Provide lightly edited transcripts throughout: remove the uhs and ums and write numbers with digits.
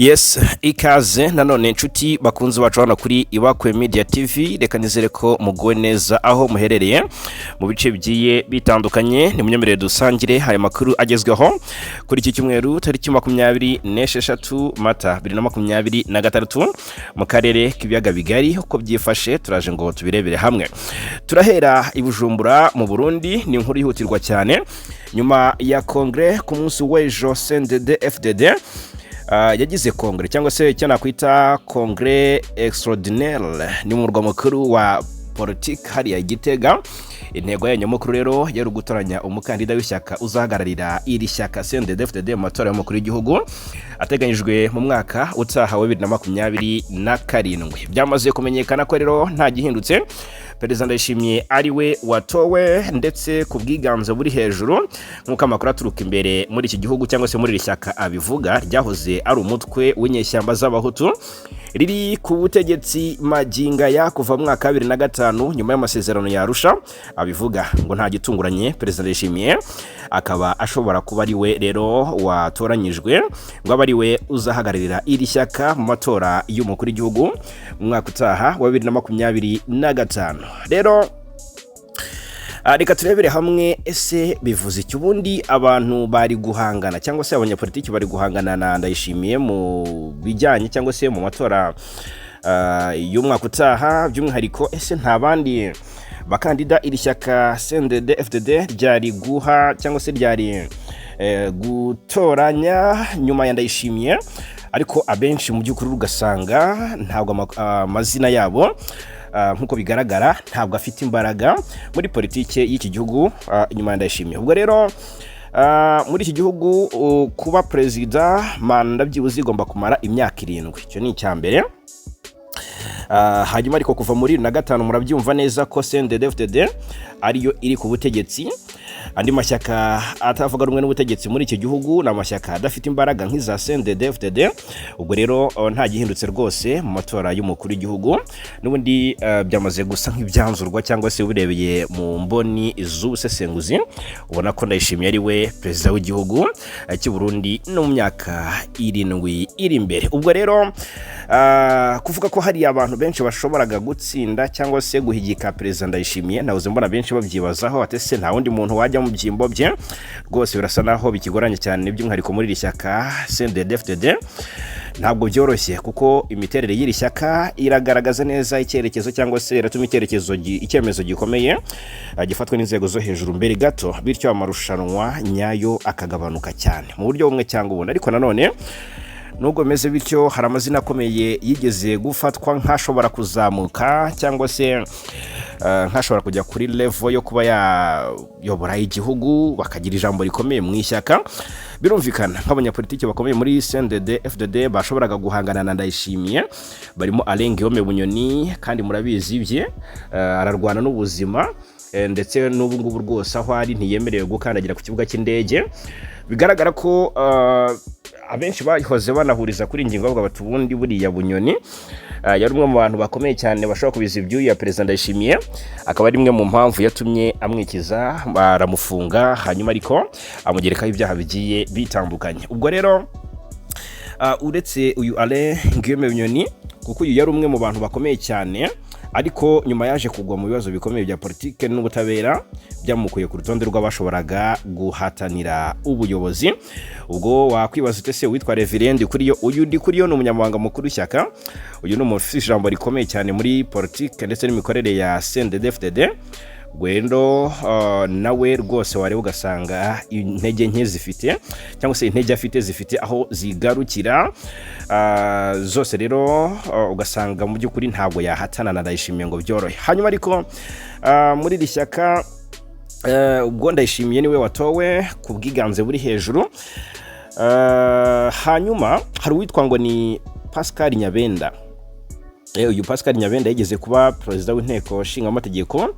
Yes, ikaze nanone nshuti bakunze bacana kuri Ibakwe Media TV. Reka nizere ko muguwe neza aho muherereye mu bice bigiye bitandukanye. Ni munyemerere dusangire haya makuru agezweho kuri iki cyumweru tariki 26 Mata 2026 mu karere k'ibiyaga Bigari. Uko byifashe turaje ngo tubirebere hamwe. Turahera i Bujumbura mu Burundi. Ni inkuru yihutirwa cyane nyuma ya kongre ku munsi w'ejo CNDD-FDD yagize kongre cyangwa se icyo nakwita kongre extraordinaire ni mu murwa mukuru wa Politike hariya Igitega. Intego ya nyamukuru rero yari gutoranya umukandida w'ishyaka uzahagararira iri shyaka CNDD-FDD mu matora y'umukuru w'igihugu ateganyijwe mu mwaka utaha wa 2027. Byamaze kumenyekana ko rero nta gihindutse. Perezida Ndayishimiye ari we watowe ndetse ku bwiganze buri hejuru nk'uko amakuru aturuka imbere muri iki gihugu cyangwa se muri iri shyaka abivuga. Ryahoze ari umutwe w'inyeshyamba z'abahutu riri ku butegetsi maginga ya kuva mu mwaka 2005 nyuma y'amasezerano ya Arusha. Abivuga ngo nta gitunguranye Perezida Ndayishimiye akaba ashobora kuba ari we rero watoranyijwe ngo aba ari we uzahagararira iri shyaka mu matora y'umukuru w'igihugu mu mwaka utaha wa 2025. Rero reka turebere hamwe ese bivuze iki ubundi abantu bari guhangana cyangwa se abanyapolitiki bari guhangana na Ndayishimiye mu bijyanye cyangwa se mu matora y'umwaka utaha. By'umwihariko ese nta bandi bakandida iri shyaka CNDD-FDD ryari guha cyangwa se ryari gutoranya nyuma ya Ndayishimiye, ariko abenshi mu by'ukuri ugasanga ntabwo amazina yabo nkuko bigaragara ntabwo afite imbaraga muri politike y'iki gihugu nyuma ya Ndayishimiye. Ubwo rero muri iki gihugu kuba perezida manda byibuze igomba kumara imyaka 7. Icyo ni icyambere. Hanyuma ariko kuva muri 2005 murabyumva neza ko CNDD-FDD ariyo iri ku butegetsi. Andi mashyaka atavuga rumwe n'ubutegetsi muri iki gihugu na mashyaka adafite imbaraga nk'iza CNDD-FDD. Ubwo rero nta gihindutse rwose mu matora y'umukuru w'igihugu. N'ubundi byamaze gusa nk'ibyanzurwa cyangwa se ubirebeye mu mboni z'ubusesenguzi ubona ko Ndayishimiye ari we perezida w'igihugu cy'u Burundi no mu myaka 7 iri imbere. Ubwo rero kuvuga ko hari abantu benshi bashoboraga gutsinda cyangwa se guhigika Perezida Ndayishimiye, navuze mbona benshi babyibazaho atese nta wundi muntu wajya mu byimbo bye. Rwose birasa naho bikigoranye cyane by'umwihariko muri iri shyaka CNDD-FDD. Ntabwo byoroshye kuko imiterere y'iri shyaka iragaragaza neza icyerekezo cyangwa se iratuma icyemezo gikomeye gifatwa n'inzego zo hejuru mbere gato, bityo amarushanwa nyayo akagabanuka cyane mu buryo bumwe cyangwa ubundi. Ariko nanone nubwo meze bityo hari amazina akomeye yigeze gufatwa nk'ashobora kuzamuka cyangwa se nk'ashobora kujya kuri level yo kuba yayobora igihugu bakagira ijambo rikomeye mu ishyaka. Birumvikana nk'abanyapolitiki bakomeye muri CNDD-FDD bashoboraga guhangana na Ndayishimiye barimo Alengiyome Bunyoni, kandi murabizi bye ararwana n'ubuzima ndetse n'ubu ngubu rwose aho ari ntiyemerewe gukandagira ku kibuga cy'indege. Bigaragara ko abenshi bahoze banahuriza kuri ingingo bavuga bati ubundi buriya Bunyoni yari umwe mu bantu bakomeye cyane bashobora kubiza ibyuya Perezida Ndayishimiye, akaba ari imwe mu mpamvu yatumye amwikiza baramufunga hanyuma ariko amugerekaho ibyaha bigiye bitandukanye. Ubwo rero uretse uyu Alengiyome Bunyoni kuko uyu yari umwe mu bantu bakomeye cyane, ariko nyuma yaje kugwa mu bibazo bikomeye bya politike n'ubutabera byamukuye ku rutonde rw'abashoboraga guhatanira ubuyobozi. Ubwo wakwibaza utese witwa Reverend kuri uyu ndi kuri yo ni umunyamabanga mukuru w'ishyaka. Uyu ni umufisi ijambo rikomeye cyane muri politike ndetse n'imikorere ya CNDD-FDD. Gwendo nawe rwose wari ugasanga intege nke zifite cyangwa se intege afite zifite aho zigarukira zose. Rero ugasanga mu by'ukuri ntabwo yahatana na Ndayishimiye ngo byorohe. Hanyuma ariko muri iri shyaka ubwo Ndayishimiye niwe watowe ku bwiganze buri hejuru. Hanyuma hari uwitwa ngo ni Pascal Nyabenda. Uyu Pascal Nyabenda yigeze kuba perezida w'inteko nshingamategeko,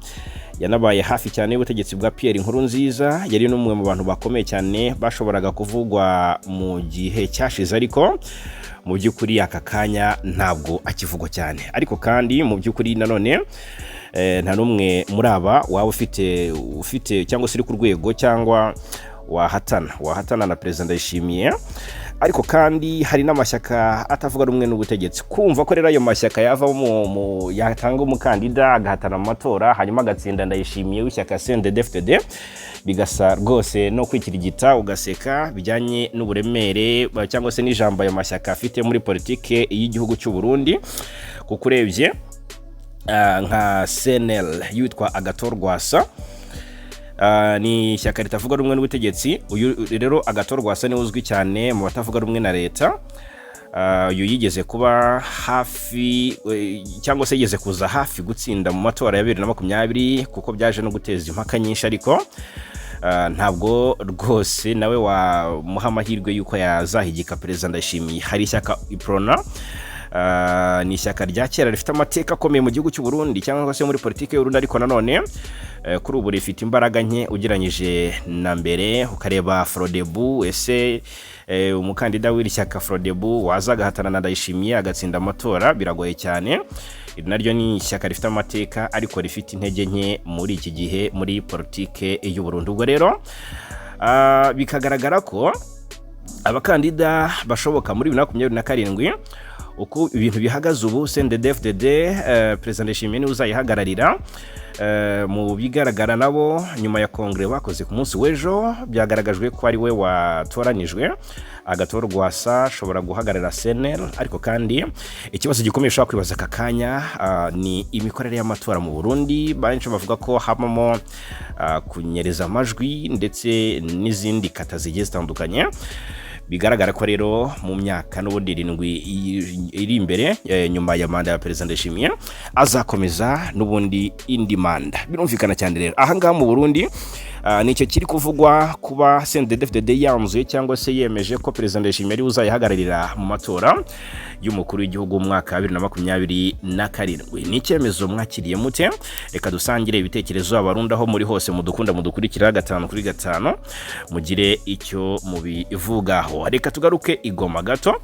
yanabaye hafi cyane y'ubutegetsi bwa Pierre Nkurunziza. Yari n'umwe mu bantu bakomeye cyane bashoboraga kuvugwa mu gihe cyashize, ariko mu by'ukuri aka kanya ntabwo akivugwa cyane. Ariko kandi mu by'ukuri nanone nta numwe muri aba waba ufite cyangwa se uri ku rwego cyangwa wahatana na Perezida Ndayishimiye ariko kandi hari n'amashyaka atavuga rumwe n'ubutegetsi. Kumva ko rero ayo mashyaka yava yatanga umukandida agahatana mu matora hanyuma agatsinda Ndayishimiye w'ishyaka CNDD-FDD bigasa rwose no kwikirigita ugaseka bijyanye n'uburemere cyangwa se n'ijambo ayo mashyaka afite muri politike y'igihugu cy'u Burundi. Kuko urebye nka CNL yitwa Agatorwasa ni ishyaka ritavuga rumwe n'ubutegetsi. Uyu rero Agatorwasa ni uzwi cyane mu batavuga rumwe na leta. Uyu yigeze kuba hafi cyangwa se yigeze kuza hafi gutsinda mu matora ya 2020 kuko byaje no guteza impaka nyinshi, ariko ntabwo rwose nawe wamuha amahirwe yuko yazahigika perezida Ndayishimiye. Hari ishyaka Iprona, ni ishyaka rya kera rifite amateka akomeye mu gihugu cy'u Burundi cyangwa se muri politike y'u Burundi, ariko nanone kuri ubu rifite imbaraga nke ugeranyije na mbere. Ukareba Frodebu, ese umukandida w'iri shyaka Frodebu wazagahatana na Ndayishimiye agatsinda amatora biragoye cyane. Naryo ni ishyaka rifite amateka ariko rifite intege nke muri iki gihe muri politike y'u Burundi. Ubwo rero bikagaragara ko abakandida bashoboka muri 2027 uko ibintu bihagaze ubu, CNDD-FDD President Ndayishimiye ni uzayihagararira. Mu bigaragara nabo nyuma ya kongere bakoze ku munsi w'ejo byagaragajwe ko ari we watoranijwe Agatorwasa ashobora guhagarara CNL. Ariko kandi ikibazo gikomeye ushobora kwibaza aka kanya ni imikorere y'amatora mu Burundi. Benshi bavuga ko habamo kunyereza amajwi ndetse n'izindi kata zigiye zitandukanye. Bigaragara ko rero mu myaka n'ubundi 7 iri imbere nyuma ya manda ya President Ndayishimiye azakomeza n'ubundi indi manda. Birumvikana cyane rero aha ngaha mu Burundi nicyo kiri kuvugwa kuba CNDD-FDD yanzuye cyangwa se yemeje ko President Ndayishimiye ari uzayihagararira mu matora y'umukuru w'igihugu mu mwaka 2027. Ni icyemezo mwakiriye mute? Reka dusangire ibitekerezo Abarundi aho muri hose mudukunda mudukurikira 5 kuri 5 mugire icyo mubivugaho. Reka tugaruke i Goma gato.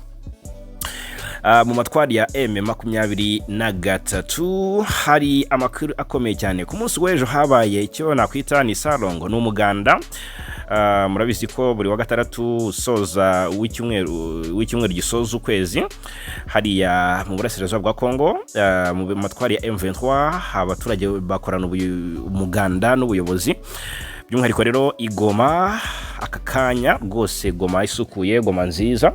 Mu matwari ya M23 hari amakuru akomeye cyane. Ku munsi w'ejo habaye icyo nakwita ni salongo n'umuganda. Murabizi ko buri wa gatandatu soza w'icyumweru gisoza ukwezi hariya mu burasirazuba bwa Kongo mu matwari ya M23 abaturage bakorana umuganda n'ubuyobozi. By'umwihariko rero i Goma aka kanya rwose Goma isukuye, Goma nziza.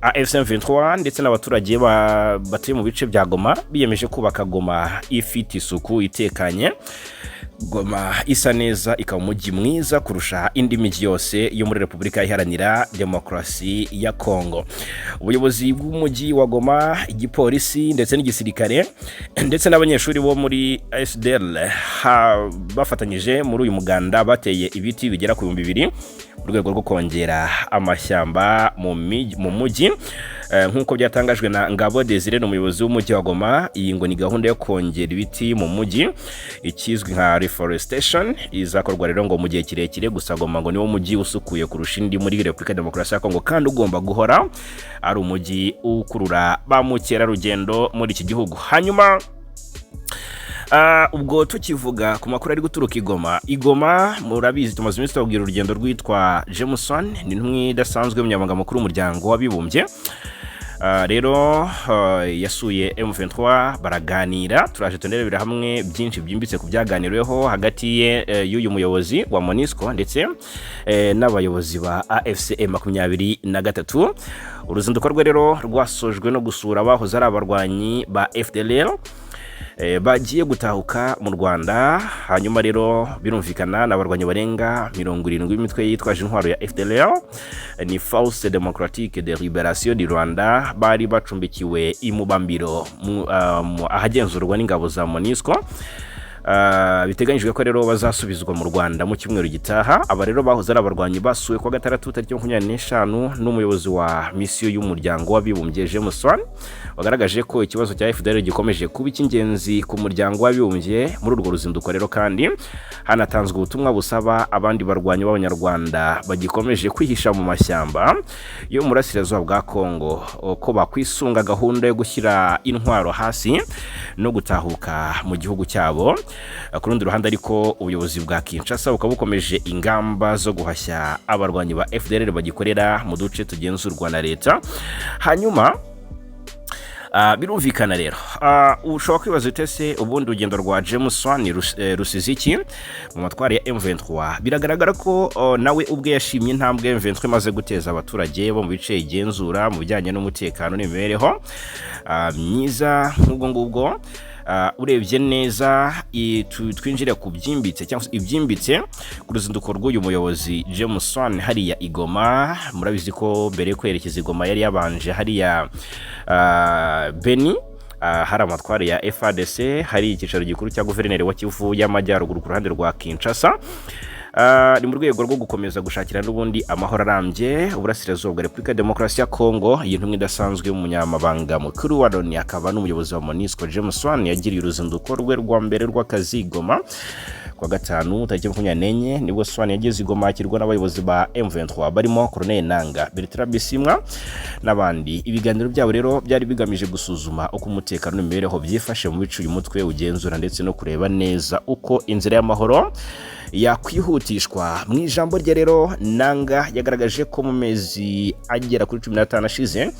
M23 ndetse n'abaturage batuye mu bice bya Goma biyemeje kubaka Goma ifite isuku itekanye, Goma isa neza, ikaba umujyi mwiza kurusha indi mijyi yose yo muri Repubulika Iharanira Demokarasi ya Kongo. Ubuyobozi bw'umujyi wa Goma, igipolisi ndetse n'igisirikare ndetse n'abanyeshuri bo muri SDL bafatanyije muri uyu muganda bateye ibiti bigera ku 2,000 mu rwego rwo kongera amashyamba mu mujyi. Nk'uko byatangajwe na Ngabo Desire n'umuyobozi w'umujyi wa Goma, iyi ngo ni gahunda yo kongera ibiti mu mujyi ikizwi nka reforestation izakorwa rero ngo mu gihe kirekire. Gusa Goma ngo niwo mujyi usukuye kurusha indi muri Repubulika Demokarasi ya Kongo kandi ugomba guhora ari umujyi ukurura ba mukerarugendo muri iki gihugu. Hanyuma ubwo tukivuga ku makuru ari guturuka Igoma murabizi tumaze iminsi tubabwira urugendo rwitwa Jameson, ni intumwa idasanzwe y'umunyamabanga mukuru w'umuryango w'abibumbye. Rero yasuye M23 baraganira. Turaje tunerebera hamwe byinshi byimbitse ku byaganiriweho hagati y'uyu muyobozi wa MONUSCO ndetse n'abayobozi ba AFC M23. Uruzinduko rwe rero rwasojwe no gusura abahoze ari abarwanyi ba FDLR bagiye gutahuka mu Rwanda. Hanyuma rero birumvikana n'abarwanyi barenga 70 imitwe yitwaje intwaro ya FDLR ni Force Democratique de Libération du Rwanda bari bacumbikiwe imubambiro ahagenzurwa n'ingabo za MONUSCO. Biteganyijwe ko rero bazasubizwa mu Rwanda mu cyumweru gitaha. Aba rero bahoze ari abarwanyi basuwe kwa gatandatu tariki 25 n'umuyobozi wa misiyo y'umuryango w'abibumbye Jameson wagaragaje ko ikibazo cya FDL gikomeje kuba icy'ingenzi ku muryango w'abibumbye. Muri urwo ruzinduko rero kandi hanatanzwe ubutumwa busaba abandi barwanyi b'abanyarwanda bagikomeje kwihisha mu mashyamba yo mu burasirazuba bwa Kongo ko bakwisunga gahunda yo gushyira intwaro hasi no gutahuka mu gihugu cyabo. ku rundi ruhande ariko ubuyobozi bwa Kinshasa bukaba bukomeje ingamba zo guhashya abarwanyi ba FDLR bagikorera mu duce tugenzurwa na leta. Hanyuma birumvikana rero ushobora kwibaza utese ubundi urugendo rwa James Wan rusize iki mu matwari ya M23. Biragaragara ko nawe ubwe yashimye intambwe M23 imaze guteza abaturage bo mu bice igenzura mu bijyanye n'umutekano n'imibereho myiza. Nk'ubwo ngubwo urebye neza twinjire ku byimbitse cyangwa ibyimbitse ku ruzinduko rw'uyu muyobozi James Wan hariya Goma. Murabizi ko mbere yo kwerekeza Goma yari yabanje hariya Beni, hari amatwari ya FARDC, hari icyicaro gikuru cya guverineri wa Kivu y'Amajyaruguru ku ruhande rwa Kinshasa. Ni mu rwego rwo gukomeza gushakira n'ubundi amahoro arambye uburasirazuba bwa Repubulika ya Demokarasi ya Kongo. Iyi ntumwa idasanzwe y'umunyamabanga mukuru wa Loni akaba n'umuyobozi wa MONUSCO James Wan yagiriye uruzinduko rwe rwa mbere rw'akazi Goma kwa gatanu tariki 24 nibwo Swan yageze Goma akirwa n'abayobozi ba M23 barimo Colonel Nanga, Bertrand Bisimwa n'abandi. Ibiganiro byabo rero byari bigamije gusuzuma uko umutekano n'imibereho byifashe mu bice uyu mutwe ugenzura ndetse no kureba neza uko inzira y'amahoro yakwihutishwa. Mu ijambo rye rero Nanga yagaragaje ko mu mezi agera kuri 15 ashize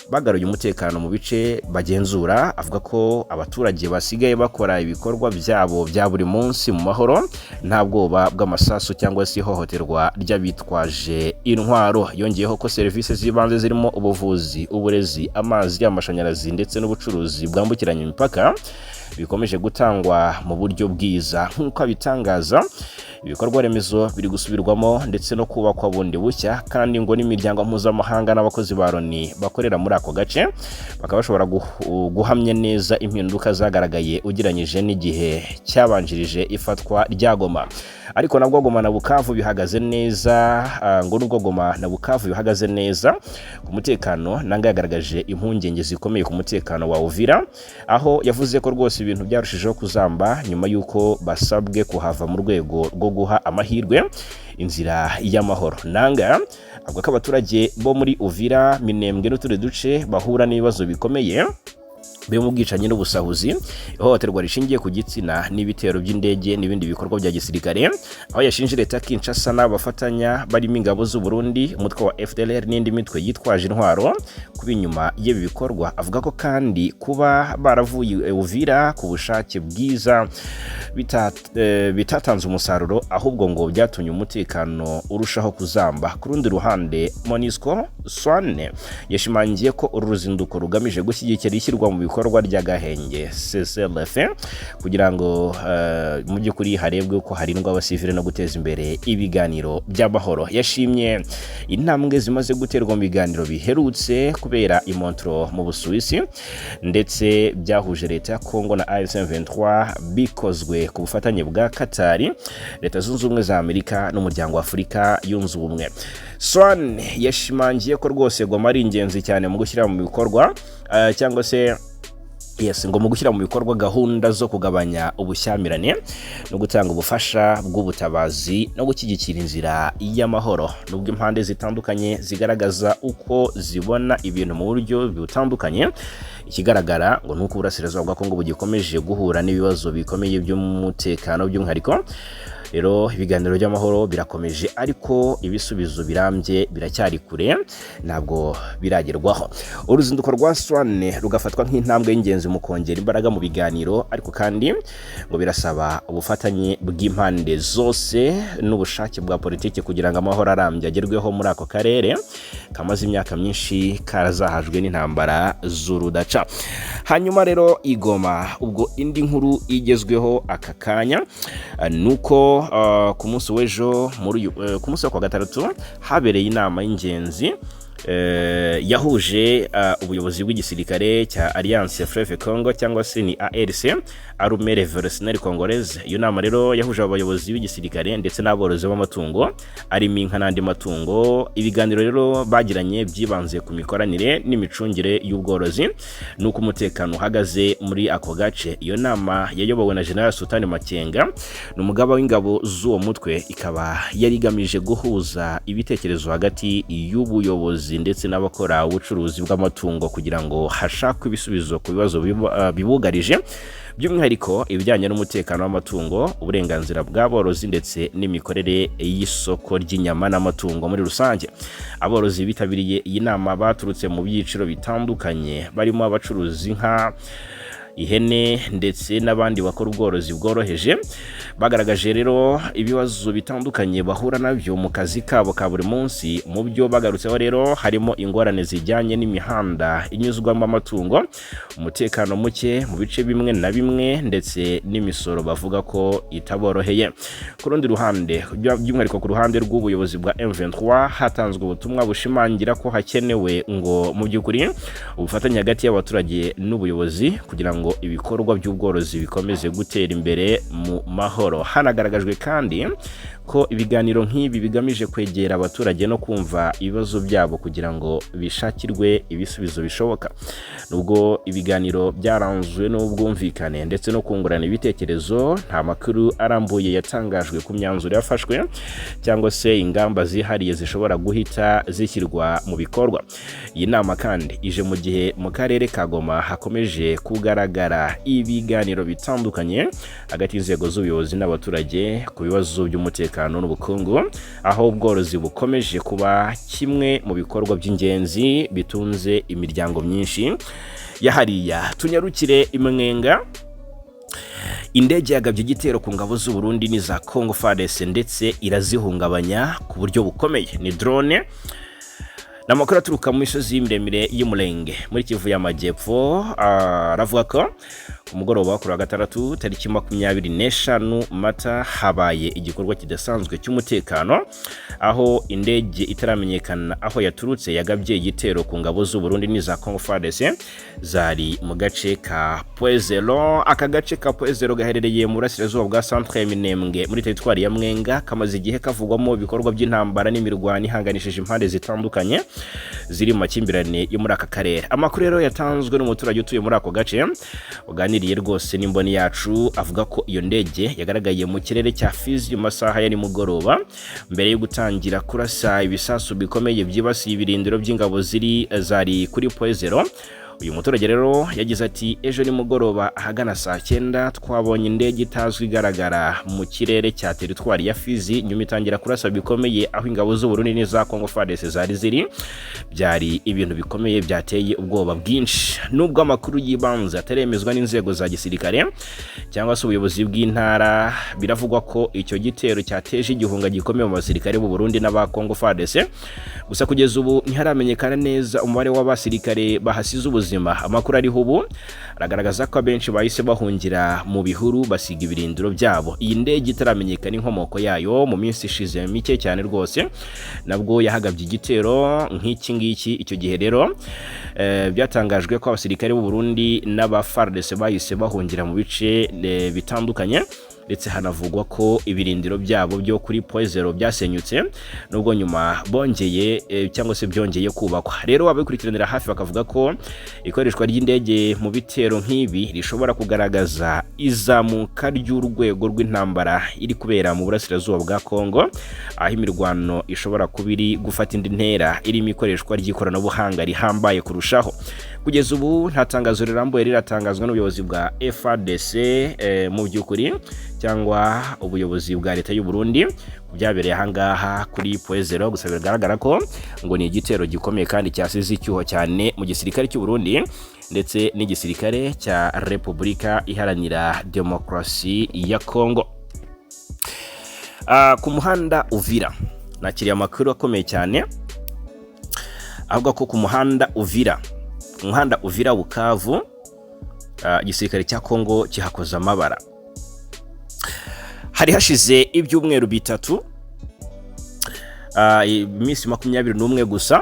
bagaruye umutekano mu bice bagenzura. Avuga ko abaturage basigaye bakora ibikorwa byabo bya buri munsi mu mahoro nta bwoba bw'amasasu cyangwa se ihohoterwa ry'abitwaje intwaro. Yongeyeho ko serivisi z'ibanze zirimo ubuvuzi, uburezi, amazi, amashanyarazi ndetse n'ubucuruzi bwambukiranya imipaka bikomeje gutangwa mu buryo bwiza. Nk'uko abitangaza, ibikorwa remezo biri gusubirwamo ndetse no kubakwa bundi bushya, kandi ngo n'imiryango mpuzamahanga n'abakozi ba Loni bakorera muri ako gace bakaba bashobora guhamya neza impinduka zagaragaye ugereranyije n'igihe cyabanjirije ifatwa rya Goma. Ariko nabwo Goma na Bukavu bihagaze neza, ngo nubwo Goma na Bukavu bihagaze neza ku mutekano, Nanga yagaragaje impungenge zikomeye ku mutekano wa Uvira, aho yavuze ko rwose ibintu byarushijeho kuzamba nyuma y'uko basabwe kuhava mu rwego rwo guha amahirwe inzira y'amahoro. Nanga avuga ko abaturage bo muri Uvira, Minembwe n'utundi duce bahura n'ibibazo bikomeye byo mu bwicanyi n'ubusahuzi, ihohoterwa rishingiye ku gitsina n'ibitero by'indege n'ibindi bikorwa bya gisirikare, aho yashinje leta Kinshasa n'abafatanya barimo ingabo z'u Burundi, umutwe wa FDLR n'indi mitwe yitwaje intwaro kuba inyuma y'ibi bikorwa. Avuga ko kandi kuba baravuye Uvira ku bushake bwiza bitatanze umusaruro, ahubwo ngo byatumye umutekano urushaho kuzamba. Ku rundi ruhande MONUSCO Swan yashimangiye ko uru ruzinduko rugamije gushyigikira ishyirwa mu bikorwa ry'agahenge CCLF kugira ngo mu by'ukuri harebwe ko harindwa abasivile no guteza imbere ibiganiro by'amahoro. Yashimye intambwe zimaze guterwa mu biganiro biherutse kubera i Montreal mu Busuwisi ndetse byahuje leta ya Kongo na M23 bikozwe ku bufatanye bwa Katari, Leta Zunze Ubumwe za Amerika n'umuryango wa Afurika yunze ubumwe. Swan yashimangiye ko rwose Goma ari ingenzi cyane mu gushyira mu bikorwa cyangwa se ngo mu gushyira mu bikorwa gahunda zo kugabanya ubushyamirane no gutanga ubufasha bw'ubutabazi no gushyigikira inzira y'amahoro. Nubwo impande zitandukanye zigaragaza uko zibona ibintu mu buryo butandukanye, ikigaragara ngo nuko uburasirazuba bwa Kongo bugikomeje guhura n'ibibazo bikomeye by'umutekano by'umwihariko. Rero ibiganiro by'amahoro birakomeje, ariko ibisubizo birambye biracyari kure, ntabwo biragerwaho. Uruzinduko rwa Swan rugafatwa nk'intambwe y'ingenzi mu kongera imbaraga mu biganiro, ariko kandi ngo birasaba ubufatanye bw'impande zose n'ubushake bwa politike kugira ngo amahoro arambye agerweho muri ako karere kamaze imyaka myinshi karazahajwe n'intambara z'urudaca. Hanyuma rero Goma, ubwo indi nkuru igezweho aka kanya nuko ku munsi w'ejo ku munsi wa gatandatu habereye inama y'ingenzi yahuje ubuyobozi bw'igisirikare cya Alliance Fleuve Congo cyangwa se ni ARC, Armée Révolutionnaire Congolaise. Iyo nama rero yahuje abayobozi b'igisirikare ndetse n'aborozi b'amatungo arimo inka n'andi matungo. Ibiganiro rero bagiranye byibanze ku mikoranire n'imicungire y'ubworozi nuko umutekano uhagaze muri ako gace. Iyo nama yayobowe na General Sultan Makenga, n'umugaba w'ingabo z'uwo mutwe, ikaba yari igamije guhuza ibitekerezo hagati y'ubuyobozi ndetse n'abakora ubucuruzi bw'amatungo kugira ngo hashakwe ibisubizo ku bibazo bibugarije by'umwihariko ibijyanye n'umutekano w'amatungo, uburenganzira bw'aborozi ndetse n'imikorere y'isoko ry'inyama n'amatungo muri rusange. Aborozi bitabiriye iyi nama baturutse mu byiciro bitandukanye, barimo abacuruzi nka ihene ndetse n'abandi bakora ubworozi bworoheje. Bagaragaje rero ibibazo bitandukanye bahura nabyo mu kazi kabo ka buri munsi. Mu byo bagarutseho rero harimo ingorane zijyanye n'imihanda inyuzwamo amatungo, umutekano muke mu bice bimwe na bimwe ndetse n'imisoro bavuga ko itaboroheye. Ku rundi ruhande, by'umwihariko ku ruhande rw'ubuyobozi bwa M23, hatanzwe ubutumwa bushimangira ko hakenewe ngo mu by'ukuri ubufatanye hagati y'abaturage n'ubuyobozi kugira ngo ibikorwa by'ubworozi bikomeze gutera imbere mu mahoro. Hanagaragajwe kandi ko ibiganiro nk'ibi bigamije kwegera abaturage no kumva ibibazo byabo kugira ngo bishakirwe ibisubizo bishoboka. Nubwo ibiganiro byaranzwe n'ubwumvikane ndetse no kungurana ibitekerezo, nta makuru arambuye yatangajwe ku myanzuro yafashwe cyangwa se ingamba zihariye zishobora guhita zishyirwa mu bikorwa. Iyi nama kandi ije mu gihe mu karere ka Goma hakomeje kugaragara ibiganiro bitandukanye hagati y'inzego z'ubuyobozi n'abaturage ku bibazo by'umutekano n'ubukungu, aho ubworozi bukomeje kuba kimwe mu bikorwa by'ingenzi bitunze imiryango myinshi yahariya. Tunyarukire imwenga. Indege yagabye igitero ku ngabo z'u Burundi n'iza Congo FARDC ndetse irazihungabanya ku buryo bukomeye. Ni drone. Namakuru aturuka mu misozi y'imuremire y'Umurenge muri Kivu y'Amajyepfo, aravuga ko umugoroba wa 6 tariki 25 Mata habaye igikorwa kidasanzwe cy'umutekano, aho indege itaramenyekana aho yaturutse yagabye igitero ku ngabo z'u Burundi n'iza Congo FARDC zari mu gace ka Poezelo. Aka gace ka Poezelo gaherereye mu burasirazuba bwa Centre Minembwe muri teritwari ya Mwenga, kamaze igihe kavugwamo ibikorwa by'intambara n'imirwano ihanganishije impande zitandukanye ziri mu makimbirane yo muri aka karere. Amakuru rero yatanzwe n'umuturage utuye muri ako gace uganiriye rwose n'imboni yacu, avuga ko iyo ndege yagaragaye mu kirere cya Fizi mu masaha ya nimugoroba mbere yo gutangira kurasa ibisasu bikomeye byibasiye ibirindiro by'ingabo zari kuri Poezelo. Uyu muturage rero yagize ati, ejo ni mugoroba ahagana saa 9 twabonye indege itazwi igaragara mu kirere cya teritwari ya Fizi, nyuma itangira kurasa bikomeye aho ingabo z'u Burundi n'iza Congo FARDC ziri. Byari ibintu bikomeye byateye ubwoba bwinshi. Nubwo amakuru yibanze ataremezwa n'inzego za gisirikare cyangwa se ubuyobozi bw'intara, biravugwa ko icyo gitero cyateje igihunga gikomeye mu basirikare b'u Burundi n'aba Congo FARDC. Gusa kugeza ubu ntiharamenyekana neza umubare w'abasirikare bahasize ubuzima. Amakuru ariho ubu aragaragaza ko abenshi bahise bahungira mu bihuru basiga ibirindiro byabo. Iyi ndege itaramenyekana inkomoko yayo mu minsi ishize mike cyane rwose nabwo yahagabye igitero nk'iki ngiki. Icyo gihe rero byatangajwe ko abasirikare b'u Burundi n'aba FARDC bahise bahungira mu bice bitandukanye, ndetse hanavugwa ko ibirindiro byabo byo kuri Poezelo byasenyutse nubwo nyuma bongeye cyangwa se byongeye kubakwa. Rero ababikurikiranira hafi bakavuga ko ikoreshwa ry'indege mu bitero nk'ibi rishobora kugaragaza izamuka ry'urwego rw'intambara iri kubera mu burasirazuba bwa Congo, aho imirwano ishobora kuba iri gufata indi ntera irimo ikoreshwa ry'ikoranabuhanga rihambaye kurushaho. Kugeza ubu nta tangazo rirambuye riratangazwa n'ubuyobozi bwa FARDC mu by'ukuri cyangwa ubuyobozi bwa leta y'u Burundi byabereye ahangaha kuri Poezelo. Gusa bigaragara ko ngo ni igitero gikomeye kandi cyasize icyuho cyane mu gisirikare cy'u Burundi ndetse n'igisirikare cya Repubulika Iharanira Demokarasi ya Congo. Ku muhanda Uvira nakiriye amakuru akomeye cyane avuga ko ku muhanda Uvira Bukavu igisirikare cya Congo kihakoza amabara. Hari hashize ibyumweru bitatu, iminsi 21 gusa,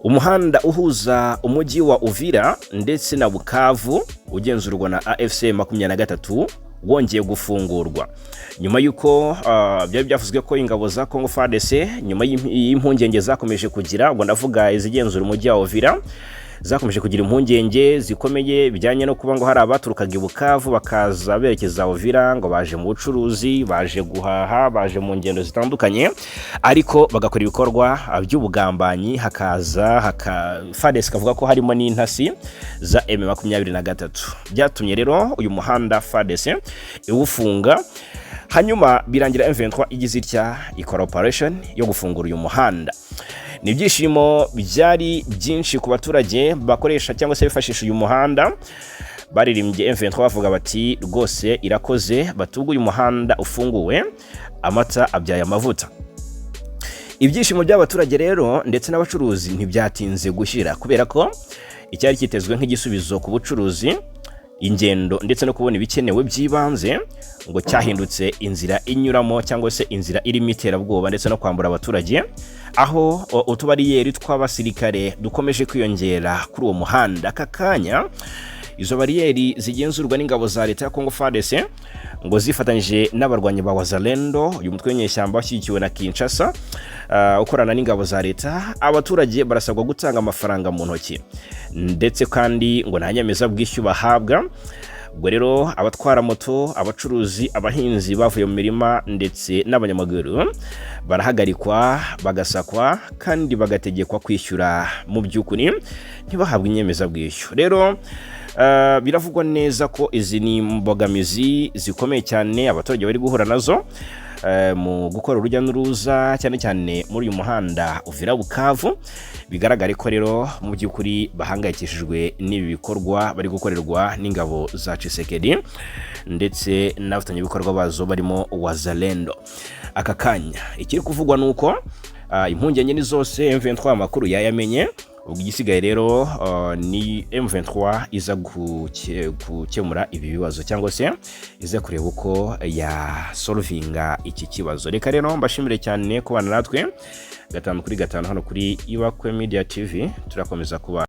umuhanda uhuza umujyi wa Uvira ndetse na Bukavu ugenzurwa na AFC 23 wongeye gufungurwa nyuma yuko byari byavuzwe ko ingabo za Congo FARDC nyuma y'impungenge zakomeje kugira, ngo ndavuga izigenzura umujyi wa Uvira, zakomeje kugira impungenge zikomeye bijyanye no kuba ngo hari abaturukaga i Bukavu bakaza berekeza Uvira ngo baje mu bucuruzi, baje guhaha, baje mu ngendo zitandukanye, ariko bagakora ibikorwa by'ubugambanyi, hakaza FARDC kavuga ko harimo n'intasi za M23. Byatumye rero uyu muhanda FARDC iwufunga, hanyuma birangira M23 igize itya ikora operation yo gufungura uyu muhanda. Ni ibyishimo byari byinshi ku baturage bakoresha cyangwa se bifashisha uyu muhanda, baririmbye M23 bavuga bati rwose irakoze, batuguye umuhanda ufunguwe, amata abyaye amavuta. Ibyishimo by'abaturage rero ndetse n'abacuruzi ntibyatinze gushyira, kubera ko icyari kitezwe nk'igisubizo ku bucuruzi, ingendo ndetse no kubona ibikenewe by'ibanze ngo cyahindutse inzira inyuramo cyangwa se inzira irimo iterabwoba ndetse no kwambura abaturage, aho utubariyeri tw'abasirikare dukomeje kwiyongera kuri uwo muhanda. Aka kanya izo bariyeri zigenzurwa n'ingabo za leta ya Kongo FARDC ngo zifatanyije n'abarwanyi ba Wazalendo, uyu mutwe w'inyeshyamba washyigikiwe na Kinshasa, ukorana n'ingabo za leta. Abaturage barasabwa gutanga amafaranga mu ntoki ndetse kandi ngo nta nyemezabwishyu bahabwa. Ubwo rero abatwara moto, abacuruzi, abahinzi bavuye mu mirima ndetse n'abanyamaguru barahagarikwa, bagasakwa kandi bagategekwa kwishyura mu by'ukuri ntibahabwe inyemezabwishyu. Rero biravugwa neza ko izi ni imbogamizi zikomeye cyane abaturage bari guhura nazo mu gukora urujya n'uruza, cyane cyane muri uyu muhanda Uvira Bukavu. Bigaragare ko rero mu by'ukuri bahangayikishijwe n'ibi bikorwa bari gukorerwa n'ingabo za Tshisekedi ndetse n'abafatanyabikorwa bazo barimo Wazalendo. Aka kanya ikiri kuvugwa nuko impungenge ni zose M23 amakuru yayamenye. Ubwo igisigaye rero ni M23 iza gukemura ibi bibazo cyangwa se iza kureba uko ya solvinga iki kibazo. Reka rero mbashimire cyane kubana natwe 5 kuri 5 hano kuri Ibakwe Media TV. Turakomeza kuba